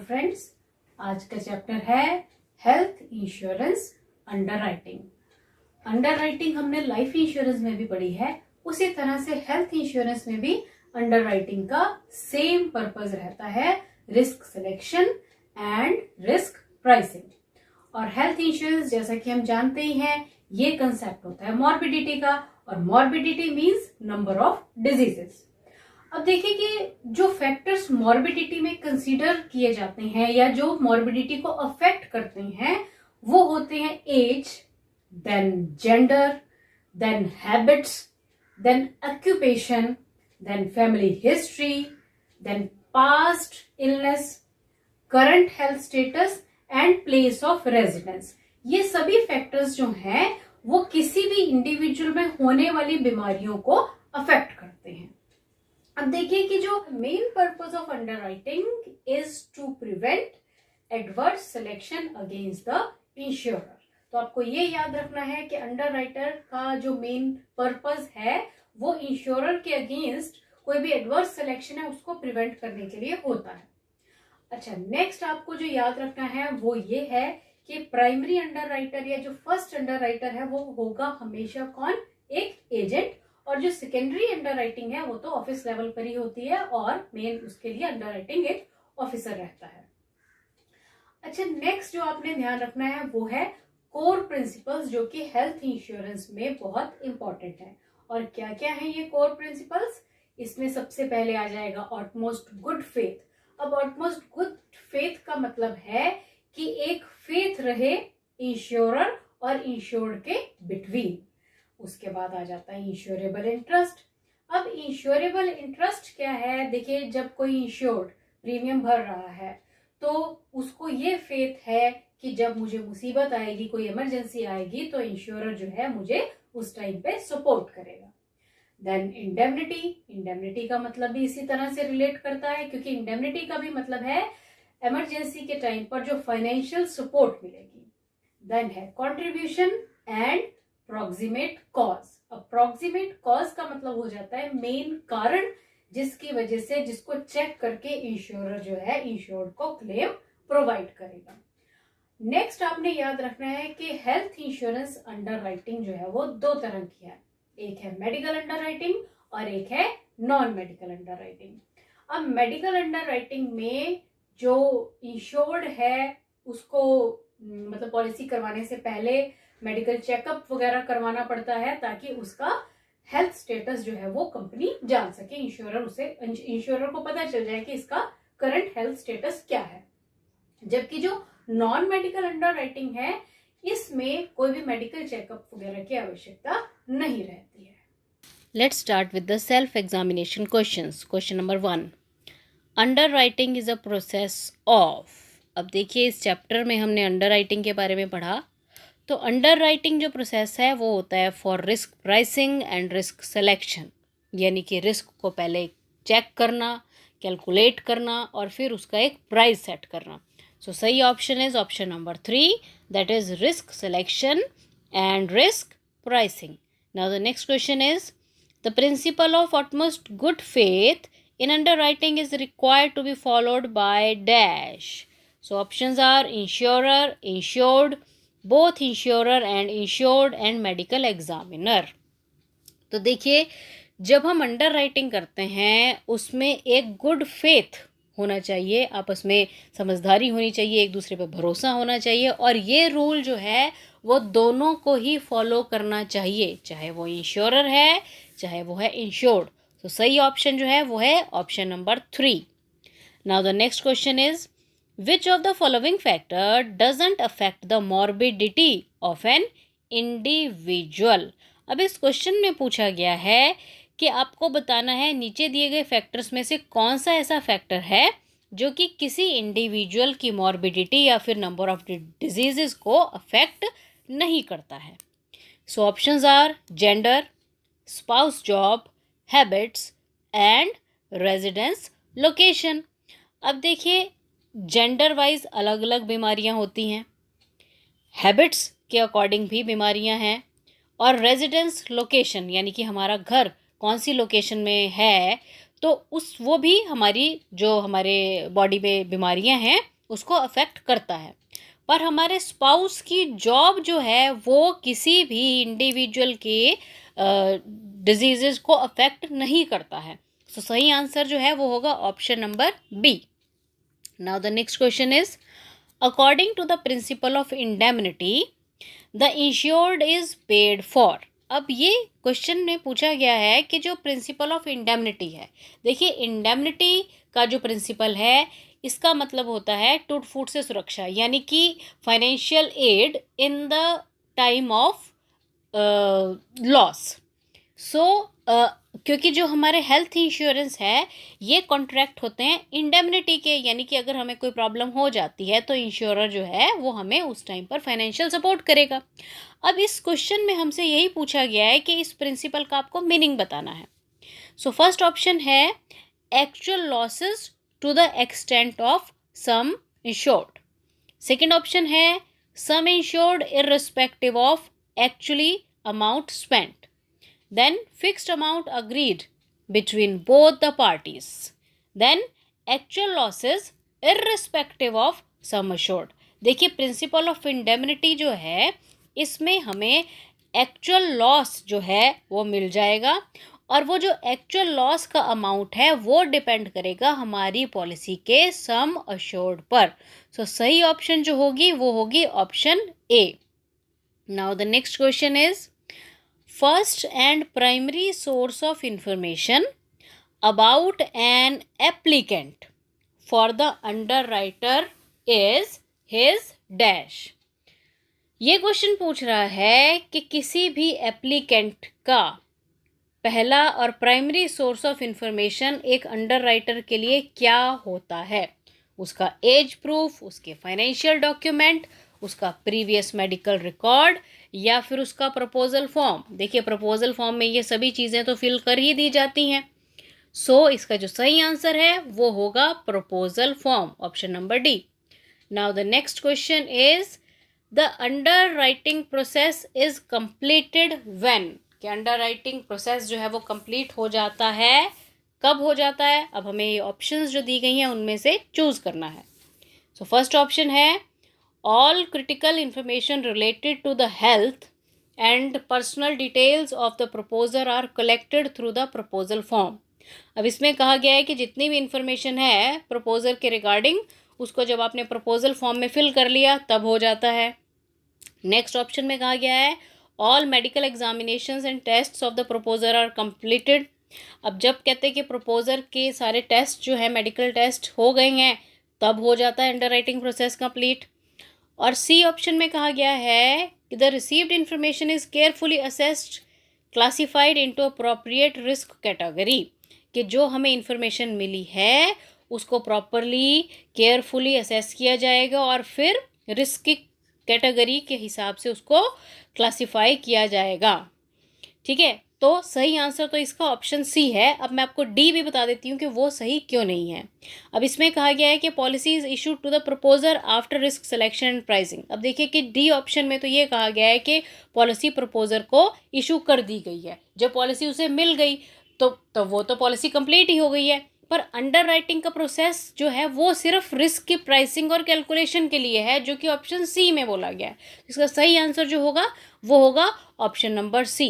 Friends, आज का chapter है हेल्थ इंश्योरेंस अंडरराइटिंग। अंडरराइटिंग हमने लाइफ इंश्योरेंस में भी पढ़ी है, उसी तरह से हेल्थ इंश्योरेंस में भी अंडरराइटिंग का सेम पर्पस रहता है, risk selection and risk pricing. और हेल्थ इंश्योरेंस जैसा कि हम जानते ही हैं, ये कंसेप्ट होता है मॉर्बिडिटी का, और morbidity means number of diseases. अब देखिए कि जो फैक्टर्स मॉर्बिडिटी में कंसीडर किए जाते हैं या जो मॉर्बिडिटी को अफेक्ट करते हैं, वो होते हैं age, then gender, then habits, then occupation, then family history, then past illness, current health status and place of residence. ये सभी फैक्टर्स जो हैं वो किसी भी इंडिविजुअल में होने वाली बीमारियों को अफेक्ट करते हैं। अब देखिए कि जो main purpose of underwriting is to prevent adverse selection against the insurer. तो आपको ये याद रखना है कि अंडरराइटर का जो मेन पर्पस है वो इंश्योरर के अगेंस्ट कोई भी एडवर्स सिलेक्शन है उसको प्रिवेंट करने के लिए होता है। अच्छा, नेक्स्ट आपको जो याद रखना है वो ये है कि प्राइमरी अंडरराइटर या जो फर्स्ट अंडरराइटर है वो होगा हमेशा कौन? एक एजेंट। और जो सेकेंडरी अंडरराइटिंग है वो तो ऑफिस लेवल पर ही होती है और मेन उसके लिए अंडरराइटिंग एक ऑफिसर रहता है। अच्छा, नेक्स्ट जो आपने ध्यान रखना है वो है कोर प्रिंसिपल्स, जो कि हेल्थ इंश्योरेंस में बहुत इंपॉर्टेंट है। और क्या क्या है ये कोर प्रिंसिपल्स? इसमें सबसे पहले आ जाएगा ऑटमोस्ट गुड फेथ। अब ऑटमोस्ट गुड फेथ का मतलब है कि एक फेथ रहे इंश्योरर और इंश्योर्ड के बिटवीन। उसके बाद आ जाता है इंश्योरेबल इंटरेस्ट। अब इंश्योरेबल इंटरेस्ट क्या है? देखिए, जब कोई इंश्योर्ड प्रीमियम भर रहा है तो उसको ये फेथ है कि जब मुझे मुसीबत आएगी, कोई इमरजेंसी आएगी, तो इंश्योरर जो है मुझे उस टाइम पे सपोर्ट करेगा। Then indemnity. इंडेमनिटी का मतलब भी इसी तरह से रिलेट करता है, क्योंकि इंडेमनिटी का भी मतलब है इमरजेंसी के टाइम पर जो फाइनेंशियल सपोर्ट मिलेगी। देन है कॉन्ट्रीब्यूशन एंड प्रॉक्सिमेट कॉज। अब प्रॉक्सिमेट कॉज का मतलब हो जाता है मेन कारण, जिसकी वजह से जिसको चेक करके इंश्योरर जो है इंश्योर्ड को क्लेम प्रोवाइड करेगा। नेक्स्ट आपने याद रखना है कि हेल्थ इंश्योरेंस अंडरराइटिंग जो है वो दो तरह की है, एक है मेडिकल अंडरराइटिंग और एक है नॉन मेडिकल अंडरराइटिंग। अब मेडिकल अंडरराइटिंग में जो इंश्योर्ड है उसको मतलब पॉलिसी करवाने से पहले मेडिकल चेकअप वगैरह करवाना पड़ता है, ताकि उसका हेल्थ स्टेटस जो है वो कंपनी जान सके, इंश्योरर को पता चल जाए कि इसका करंट हेल्थ स्टेटस क्या है। जबकि जो नॉन मेडिकल अंडरराइटिंग है, इसमें कोई भी मेडिकल चेकअप वगैरह की आवश्यकता नहीं रहती है। Let's start with the self-examination questions. Question number 1. Underwriting is a process of. अब देखिए, इस चैप्टर में हमने अंडरराइटिंग के बारे में पढ़ा। तो अंडरराइटिंग जो प्रोसेस है वो होता है for risk pricing and risk selection, यानी कि रिस्क को पहले चेक करना, कैलकुलेट करना और फिर उसका एक प्राइस सेट करना। सो सही option is option number 3, that is risk selection and risk pricing. Now the next question is the principle of utmost good faith in underwriting is required to be followed by dash. So options are insurer, insured, both insurer and insured and medical examiner. तो देखिए, जब हम under writing करते हैं उसमें एक good faith होना चाहिए, आपस में समझदारी होनी चाहिए, एक दूसरे पर भरोसा होना चाहिए, और ये रूल जो है वो दोनों को ही फॉलो करना चाहिए, चाहे वो इंश्योरर है चाहे वो है इंश्योर्ड। तो सही ऑप्शन जो है वो है option number 3। Now the next question is Which of the following factor doesn't affect the morbidity of an individual? अब इस क्वेश्चन में पूछा गया है कि आपको बताना है नीचे दिए गए फैक्टर्स में से कौन सा ऐसा फैक्टर है जो कि किसी इंडिविजुअल की मॉर्बिडिटी या फिर नंबर ऑफ डिजीजेस को अफेक्ट नहीं करता है। So options are gender, spouse job, habits and residence location. अब देखिए, जेंडर वाइज अलग अलग बीमारियां होती हैं, हैबिट्स के अकॉर्डिंग भी बीमारियां हैं, और रेजिडेंस लोकेशन यानी कि हमारा घर कौन सी लोकेशन में है, तो वो भी हमारी जो हमारे बॉडी में बीमारियां हैं उसको अफेक्ट करता है, पर हमारे स्पाउस की जॉब जो है वो किसी भी इंडिविजुअल के डिजीजेस को अफेक्ट नहीं करता है। सो सही आंसर जो है वो होगा option number B. Now the next question is, according to the principle of indemnity the insured is paid for. अब ये क्वेश्चन में पूछा गया है कि जो प्रिंसिपल ऑफ इंडेमनिटी है, देखिए इंडेमनिटी का जो प्रिंसिपल है इसका मतलब होता है टूट फूट से सुरक्षा, यानी कि financial aid in the time of loss. So क्योंकि जो हमारे हेल्थ इंश्योरेंस है ये कॉन्ट्रैक्ट होते हैं इंडेमनिटी के, यानी कि अगर हमें कोई प्रॉब्लम हो जाती है तो इंश्योरर जो है वो हमें उस टाइम पर फाइनेंशियल सपोर्ट करेगा। अब इस क्वेश्चन में हमसे यही पूछा गया है कि इस प्रिंसिपल का आपको मीनिंग बताना है। सो फर्स्ट ऑप्शन है actual losses to the extent of sum insured. Second option है sum insured irrespective of actually amount spent. Then fixed amount agreed between both the parties. Then actual losses irrespective of sum assured. देखिए principal of indemnity जो है इसमें हमें actual loss जो है वो मिल जाएगा, और वो जो एक्चुअल लॉस का अमाउंट है वो डिपेंड करेगा हमारी पॉलिसी के सम अश्योर्ड पर। सो सही ऑप्शन जो होगी वो होगी option A. Now the next question is, first and primary source of information about an applicant for the underwriter is his dash। ये क्वेश्चन पूछ रहा है कि किसी भी एप्लीकेंट का पहला और प्राइमरी सोर्स ऑफ इंफॉर्मेशन एक अंडरराइटर के लिए क्या होता है। उसका एज प्रूफ, उसके फाइनेंशियल डॉक्यूमेंट, उसका प्रीवियस मेडिकल रिकॉर्ड, या फिर उसका प्रपोजल फॉर्म। देखिए प्रपोजल फॉर्म में ये सभी चीज़ें तो फिल कर ही दी जाती हैं। सो इसका जो सही आंसर है वो होगा proposal form, option number D. Now the next question is, the under writing process is completed when. कि अंडर राइटिंग प्रोसेस जो है वो कंप्लीट हो जाता है, कब हो जाता है। अब हमें ये ऑप्शंस जो दी गई हैं उनमें से चूज करना है। सो फर्स्ट ऑप्शन है all critical information related to the health and personal details of the proposer are collected through the proposal form। अब इसमें कहा गया है कि जितनी भी इंफॉर्मेशन है प्रपोजर के रिगार्डिंग उसको जब आपने प्रपोजल फॉर्म में फिल कर लिया तब हो जाता है। नेक्स्ट ऑप्शन में कहा गया है all medical examinations and tests of the proposer are completed. अब जब कहते हैं कि प्रपोजर के सारे टेस्ट जो है मेडिकल टेस्ट हो गए हैं तब हो जाता है अंडर राइटिंग प्रोसेस कंप्लीट। और सी ऑप्शन में कहा गया है कि the received information is carefully assessed classified into appropriate risk category. कि जो हमें इंफॉर्मेशन मिली है उसको प्रॉपरली केयरफुली असेस किया जाएगा और फिर रिस्क की कैटेगरी के हिसाब से उसको क्लासिफाई किया जाएगा। ठीक है, तो सही आंसर तो इसका ऑप्शन सी है। अब मैं आपको डी भी बता देती हूँ कि वो सही क्यों नहीं है। अब इसमें कहा गया है कि policy is issued to the proposer after risk selection and pricing. अब देखिए कि डी ऑप्शन में तो ये कहा गया है कि पॉलिसी प्रपोजर को इशू कर दी गई है, जब पॉलिसी उसे मिल गई तो वो तो पॉलिसी कंप्लीट ही हो गई है। पर अंडर राइटिंग का प्रोसेस जो है वो सिर्फ रिस्क की प्राइसिंग और कैलकुलेशन के लिए है, जो कि ऑप्शन सी में बोला गया है। इसका सही आंसर जो होगा वो होगा ऑप्शन नंबर सी।